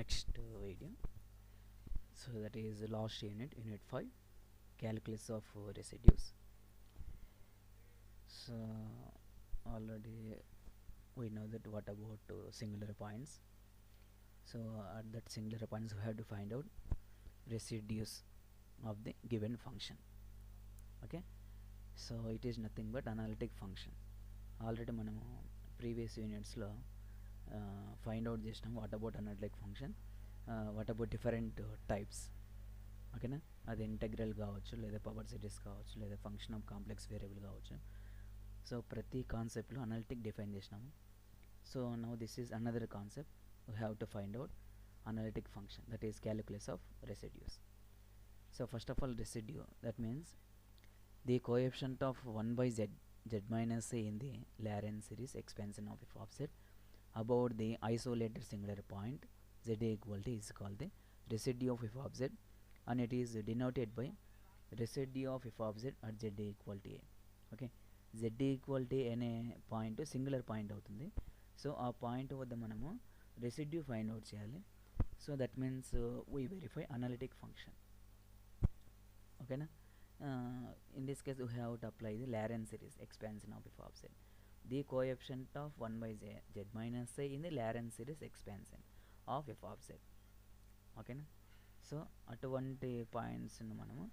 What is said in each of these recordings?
next video. So that is the last unit, unit 5, calculus of residues. So already we know that what about singular points. So at that singular points we have to find out residues of the given function. Okay, so it is nothing but analytic function. Already మనము previous units లో find out చేసినాం what about analytic function, what about different types. ఓకేనా, అది integral కావచ్చు, లేదా power series కావచ్చు, లేదా function of complex variable కావచ్చు. సో ప్రతి కాన్సెప్ట్లో అనలిటిక్ డిఫైన్ చేసినాము. So now this is another concept. We have to find out analytic function, that is calculus of residues. So first of all residue, that means the coefficient of 1 by z minus a in the Lorentz series expansion of f of z about the isolated singular point z equal to is called the residue of f of z, and it is denoted by residue of f of z at z equal to a. Okay, z equal to a అనే point singular point అవుతుంది. So ఆ point వద్ద మనము residue find out చేయాలి. So that means we verify analytic function. ఓకేనా, in this case we have to apply the Lorentz series expansion of f of z. The coefficient of 1 by z minus a in the Lorentz series expansion of f of z. ఓకేనా, so అటువంటి పాయింట్స్ను మనము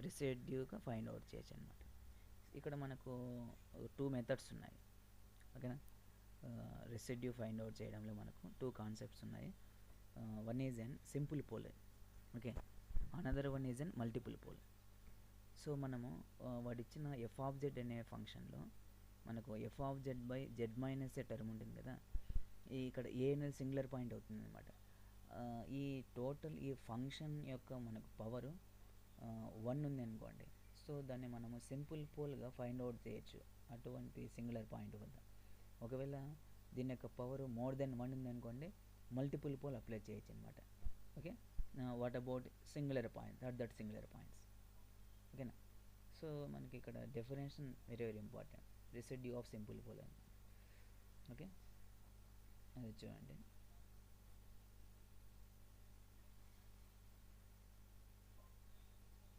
రెసిడ్యూగా find out చేయొచ్చు అనమాట. ఇక్కడ మనకు 2 methods ఉన్నాయి. ఓకేనా, residue find out చేయడంలో మనకు 2 కాన్సెప్ట్స్ ఉన్నాయి. One is an simple pole, okay, another one is an multiple pole. So మనము వాడిచ్చిన ఎఫ్ ఆఫ్ జెడ్ అనే ఫంక్షన్లో మనకు F of Z by Z minus A term ఉంటుంది కదా, ఇక్కడ ఏ అనేది సింగులర్ పాయింట్ అవుతుంది అనమాట. ఈ టోటల్ ఈ ఫంక్షన్ యొక్క మనకు పవరు 1 ఉంది అనుకోండి. సో దాన్ని మనము సింపుల్ పోల్గా ఫైండ్ అవుట్ చేయొచ్చు అటువంటి సింగులర్ పాయింట్ వద్ద. ఒకవేళ దీని యొక్క పవర్ మోర్ దెన్ 1 ఉంది అనుకోండి, మల్టిపుల్ పోల్ అప్లై చేయొచ్చు అనమాట. Okay, what about singular point at that singular points. ఓకేనా, సో మనకి ఇక్కడ definition very very important, residue of simple pole అని. ఓకే, అది చూడండి.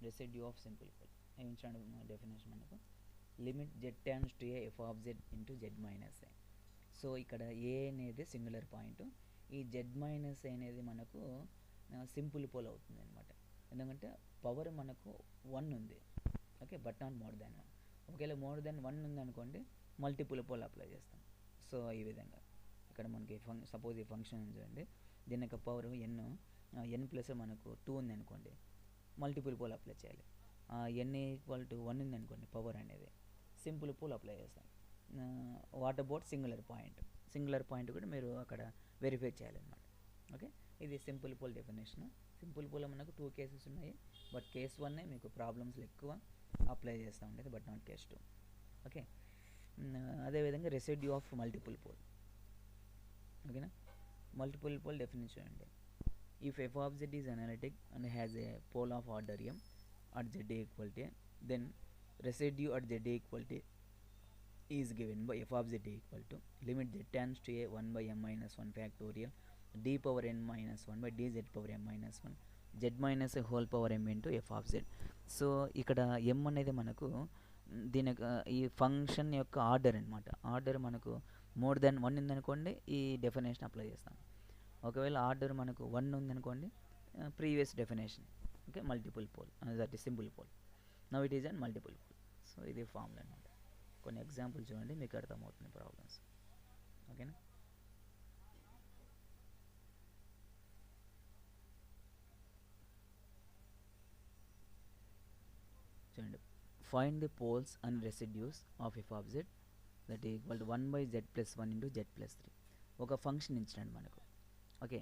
రెసిడ్యూ ఆఫ్ సింపుల్ పోల్ ఏమించండి డెఫినేషన్ మనకు, limit z tends to a f of z into z minus a. So ఇక్కడ a అనేది సింగులర్ పాయింట్, ఈ జెడ్ మైనస్ ఏ అనేది మనకు సింపుల్ పోల్ అవుతుంది అనమాట. ఎందుకంటే పవర్ మనకు 1 ఉంది, okay, but not more than 1. ఒకవేళ మోర్ దాన్ 1 ఉంది అనుకోండి, మల్టిపుల్ పోల్ అప్లై చేస్తాం. సో ఈ విధంగా ఇక్కడ మనకి సపోజ్ ఈ ఫంక్షన్ చూడండి, దీని యొక్క పవర్ ఎన్ ప్లస్ మనకు 2 ఉంది అనుకోండి, మల్టిపుల్ పోల్ అప్లై చేయాలి. ఎన్ ఈక్వల్ టు 1 ఉంది అనుకోండి పవర్ అనేది, సింపుల్ పోల్ అప్లై చేస్తాం. What about singular point, singular point కూడా మీరు అక్కడ వెరిఫై చేయాలన్నమాట. ఓకే, ఇది simple pole definition. Simple pole మనకు 2 కేసెస్ ఉన్నాయి, బట్ కేస్ 1 మీకు ప్రాబ్లమ్స్లో ఎక్కువ అప్లై చేస్తూ ఉండేది, బట్ నాట్ కేస్ 2. ఓకే, అదేవిధంగా రెసిడ్యూ ఆఫ్ మల్టిపుల్ పోల్. ఓకేనా, మల్టిపుల్ పోల్ డెఫినేషన్ అండి, if F of Z is analytic and has a pole of order m at z equal to, then residue at z equal to is given by f of z equal to limit z tends to a 1 by m minus 1 factorial d power n minus 1 by dz power m minus 1 z minus a whole power m into f of z. So ఇక్కడ m అనేది మనకు దీని ఈ function యొక్క order అనమాట. Order మనకు more than 1 ఉందనుకోండి, ఈ డెఫినేషన్ అప్లై చేస్తాం. ఒకవేళ ఆర్డర్ మనకు 1 ఉందనుకోండి, previous definition. Okay, multiple pole, that is simple pole. Now it is and multiple pole. So ఇది ఫార్ములా అనమాట. కొన్ని ఎగ్జాంపుల్ చూడండి, మీకు అర్థమవుతుంది ప్రాబ్లమ్స్. ఓకేనా, చూడండి. Find the poles and residues of F of Z that equal to 1 by z plus 1 into z plus 3. ఒక function ఇచ్చినాడు మనకు. ఓకే,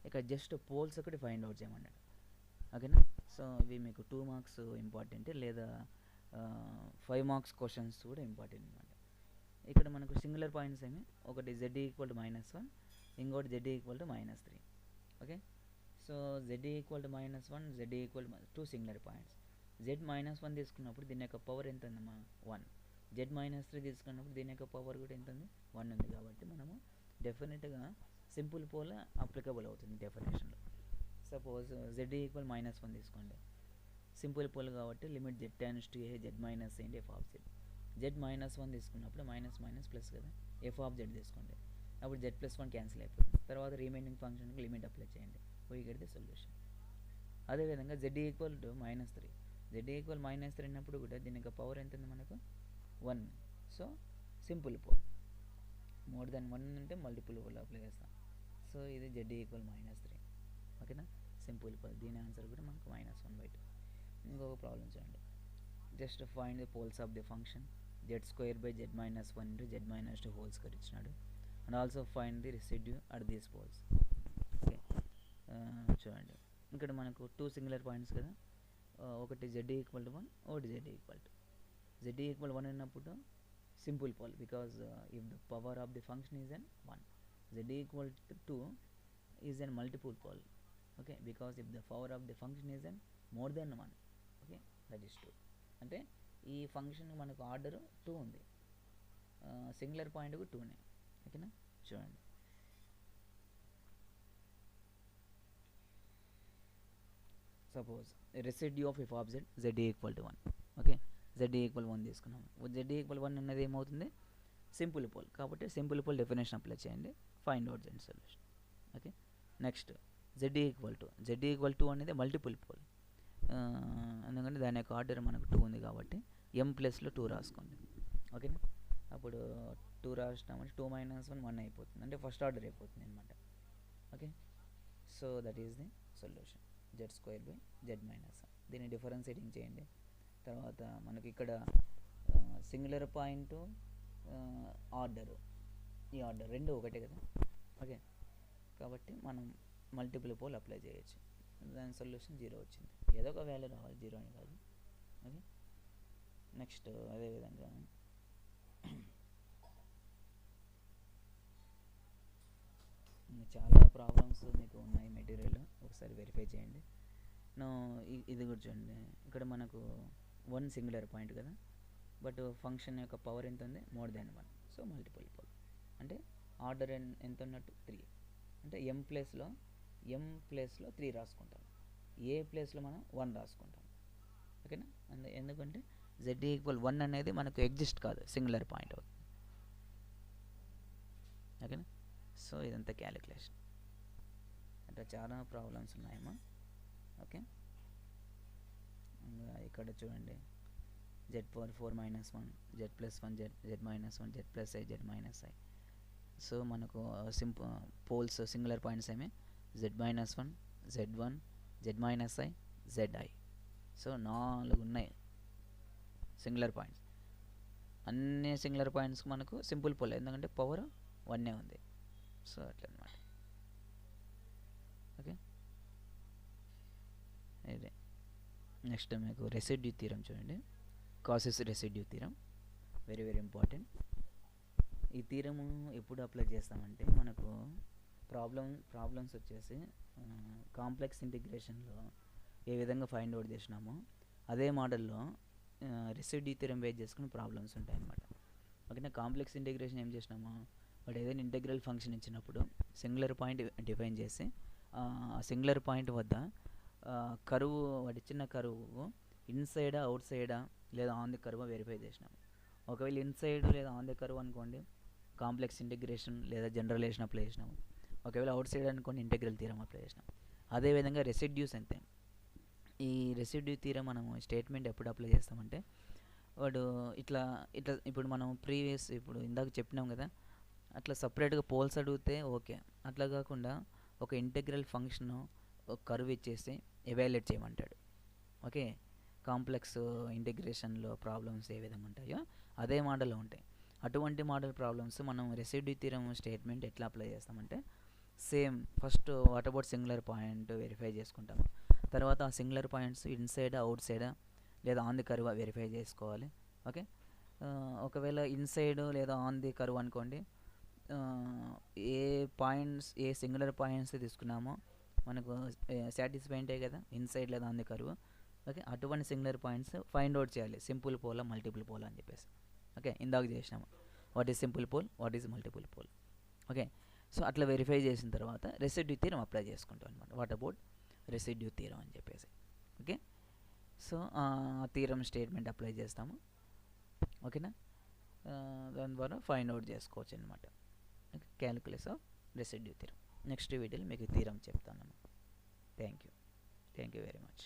ఇక్కడ జస్ట్ పోల్స్ ఒకటి ఫైండ్ అవుట్ చేయమన్నాడు. ఓకేనా, సో ఇవి మీకు 2 మార్క్స్ ఇంపార్టెంట్, లేదా 5 మార్క్స్ క్వశ్చన్స్ కూడా ఇంపార్టెంట్ అనమాట. ఇక్కడ మనకు సింగులర్ పాయింట్స్ ఏమి, ఒకటి z ఈక్వల్ టు -1, ఇంకోటి z equal to -3. Okay, so z equal to -1, z equal to 2 singular points. z -1 తీసుకున్నప్పుడు దీని యొక్క పవర్ ఎంత ఉందమ్మా, 1. z -3 తీసుకున్నప్పుడు దీని యొక్క పవర్ కూడా ఎంత ఉంది, 1 ఉంది. కాబట్టి మనము డెఫినెట్గా సింపుల్ పోల్ అప్లికబుల్ అవుతుంది డెఫినేషన్లో. సపోజ్ z ఈక్వల్ -1 తీసుకోండి, సింపుల్ పోల్ కాబట్టి limit z tends to A z minus ఏంటి f ఆఫ్ z -1 తీసుకున్నప్పుడు మైనస్ మైనస్ ప్లస్ కదా, f ఆఫ్ z తీసుకోండి, అప్పుడు z+1 క్యాన్సిల్ అయిపోతుంది. తర్వాత రిమైనింగ్ ఫంక్షన్కి లిమిట్ అప్లై చేయండి, వీ గెట్ ది సొల్యూషన్. అదేవిధంగా z equal to -3, z equal -3 అన్నప్పుడు కూడా దీని యొక్క పవర్ ఎంత ఉంది మనకు 1. So simple pole, more than 1 ఉంటే మల్టిపుల్ పోల్ అప్లై చేస్తాం. సో ఇది z ఈక్వల్ -3, ఓకేనా, సింపుల్ పోల్. దీని ఆన్సర్ కూడా మనకు -1/2. ఇంకొక ప్రాబ్లం చూడండి, just find the poles of the function z² / z−1 whole square ఇచ్చినాడు, and also find the residue at these poles. Okay, చూడండి ఇక్కడ మనకు 2 సింగులర్ పాయింట్స్ కదా, ఒకటి z ఈక్వల్ టు 1, ఒకటి z equal to. z equal 1 అన్నప్పుడు simple pole, because if the power of the function is an 1. z equal to 2 is an multiple pole, okay, because if the power of the function is an more than 1, okay, that is 2. అంటే ఈ function మనకు order 2 ఉంది, singular పాయింట్కు 2నే, ఓకేనా. చూడండి suppose residue of f of z equal to 1, okay, z equal 1 తీసుకున్నాము. z equal 1 అన్నది ఏమవుతుంది, సింపుల్ పోల్, కాబట్టి సింపుల్ పోల్ డెఫినేషన్ అప్లై చేయండి, find out z solution. Okay, next z equal 2 అనేది మల్టిపుల్ పోల్, ఎందుకంటే దాని యొక్క ఆర్డర్ మనకు 2 ఉంది కాబట్టి m ప్లస్లో 2 రాసుకోండి, ఓకేనా. అప్పుడు 2 రాసినామంటే 2 - 1 1 అయిపోతుంది, అంటే ఫస్ట్ ఆర్డర్ అయిపోతుంది అనమాట. Okay, so that is the solution, z² / z−1. దీన్ని డిఫరెన్షియేటింగ్ చేయండి. తర్వాత మనకి ఇక్కడ సింగులర్ పాయింట్, ఆర్డరు, ఈ ఆర్డర్ రెండు ఒకటే కదా, ఓకే, కాబట్టి మనం మల్టిపుల్ పోల్ అప్లై చేయొచ్చు. దాని సొల్యూషన్ 0 వచ్చింది, ఏదో ఒక వాల్యూ రావాలి, 0 అని కాదు. ఓకే, నెక్స్ట్ అదేవిధంగా చాలా ప్రాబ్లమ్స్ మీకు ఉన్నాయి మెటీరియల్, ఒకసారి వెరిఫై చేయండి. ఇది కూడా చూడండి, ఇక్కడ మనకు 1 సింగులర్ పాయింట్ కదా, బట్ ఫంక్షన్ యొక్క పవర్ ఎంత ఉంది, more than 1. So multiple pole అంటే ఆర్డర్ ఎంత ఉన్నట్టు 3, అంటే m ప్లేస్లో 3 రాసుకుంటాం, ఏ ప్లేస్లో మనం 1 రాసుకుంటాం, ఓకేనా. ఎందుకంటే z ఈక్వల్ 1 అనేది మనకు ఎగ్జిస్ట్ కాదు, సింగులర్ పాయింట్ అవుతుంది, ఓకేనా. సో ఇదంతా క్యాలిక్యులేషన్, అంటే చాలా ప్రాబ్లమ్స్ ఉన్నాయమ్మా. ఓకే, ఇక్కడ చూడండి z⁴ - 1, z+1 z−1 z+i z-i. So మనకు పోల్స్ సింగులర్ పాయింట్స్ ఏమి, z−1 z1 z-i zi. So 4 ఉన్నాయి సింగులర్ పాయింట్స్, అన్ని సింగులర్ పాయింట్స్ మనకు సింపుల్ పోల్, ఎందుకంటే పవర్ 1 ఉంది. సో అట్లా అనమాట. ఓకే, ఇదే నెక్స్ట్ మీకు రెసిడ్యూ థీరం చూడండి, causes residue theorem, very very important. ఈ థీరము ఎప్పుడు అప్లై చేస్తామంటే మనకు ప్రాబ్లమ్స్ వచ్చేసి కాంప్లెక్స్ ఇంటిగ్రేషన్లో ఏ విధంగా ఫైండ్ అవుట్ చేసినామో అదే మోడల్లో రెసిడ్యూ థీరం బేస్ చేసుకుని ప్రాబ్లమ్స్ ఉంటాయి అన్నమాట. ఓకేనా, కాంప్లెక్స్ ఇంటిగ్రేషన్ ఏం చేసినామో, వాడు ఏదైనా ఇంటెగ్రల్ ఫంక్షన్ ఇచ్చినప్పుడు సింగులర్ పాయింట్ డిఫైన్ చేసి ఆ సింగులర్ పాయింట్ వద్ద కరువు, వాడి ఇచ్చిన కరువు ఇన్సైడా అవుట్ సైడా లేదా ఆన్ ది కరువు వెరిఫై చేసినాము. ఒకవేళ ఇన్సైడ్ లేదా ఆన్ ది కరువు అనుకోండి, కాంప్లెక్స్ ఇంటిగ్రేషన్ లేదా జనరలైజేషన్ అప్లై చేసినాము. ఒకవేళ అవుట్ సైడ్ అనుకోండి, ఇంటెగ్రల్ థీరం అప్లై చేసినాము. అదేవిధంగా రెసిడ్యూస్ అంతే. ఈ రెసిడ్యూ థీరం మనము స్టేట్మెంట్ ఎప్పుడు అప్లై చేస్తామంటే, వాడు ఇట్లా ఇప్పుడు మనం ఇప్పుడు ఇందాక చెప్పినాం కదా, అట్లా సపరేట్గా పోల్స్ అడిగితే ఓకే, అట్లా కాకుండా ఒక ఇంటెగ్రల్ ఫంక్షన్ ఒక కర్వ్ ఇచ్చేసి ఎవాల్యుయేట్ చేయమంటాడు. ఓకే, కాంప్లెక్స్ ఇంటిగ్రేషన్లో ప్రాబ్లమ్స్ ఏ విధంగా ఉంటాయో అదే మోడల్లో ఉంటాయి. అటువంటి మోడల్ ప్రాబ్లమ్స్ మనం రెసిడ్యూ థీరం స్టేట్మెంట్ ఎట్లా అప్లై చేస్తామంటే, same first what about singular point verify చేసుకుంటాము. తర్వాత ఆ singular points inside out side లేదా ఆన్ ది కర్వ్ వెరిఫై చేసుకోవాలి. ఓకే, ఒకవేళ ఇన్సైడ్ లేదా ఆన్ ది కర్వ్ అనుకోండి, ఏ సింగులర్ పాయింట్స్ తీసుకున్నామో మనకు సాటిస్ఫై ఉంటాయి కదా, ఇన్సైడ్ లేదా ఆన్ ది కర్వ్. ఓకే, అటువంటి సింగులర్ పాయింట్స్ ఫైండ్ అవుట్ చేయాలి, సింపుల్ పోల్ మల్టిపుల్ పోల్ అని చెప్పేసి. ఓకే, ఇందాక చేసినాము what is simple pole, what is multiple pole. Okay, so అట్లా వెరిఫై చేసిన తర్వాత రెసిడ్యూ థీరం అప్లై చేసుకుంటాం అనమాట. వాట్ అబౌట్ రెసిడ్యూ థీరం అని చెప్పేసి. Okay, so theorem statement apply చేస్తాము. ఓకేనా, దాని ద్వారా ఫైండ్ అవుట్ చేసుకోవచ్చు అనమాట. Calculus of residue theorem. Next వీడియోలో మీకు థీరం చెప్తాను. Thank you very much.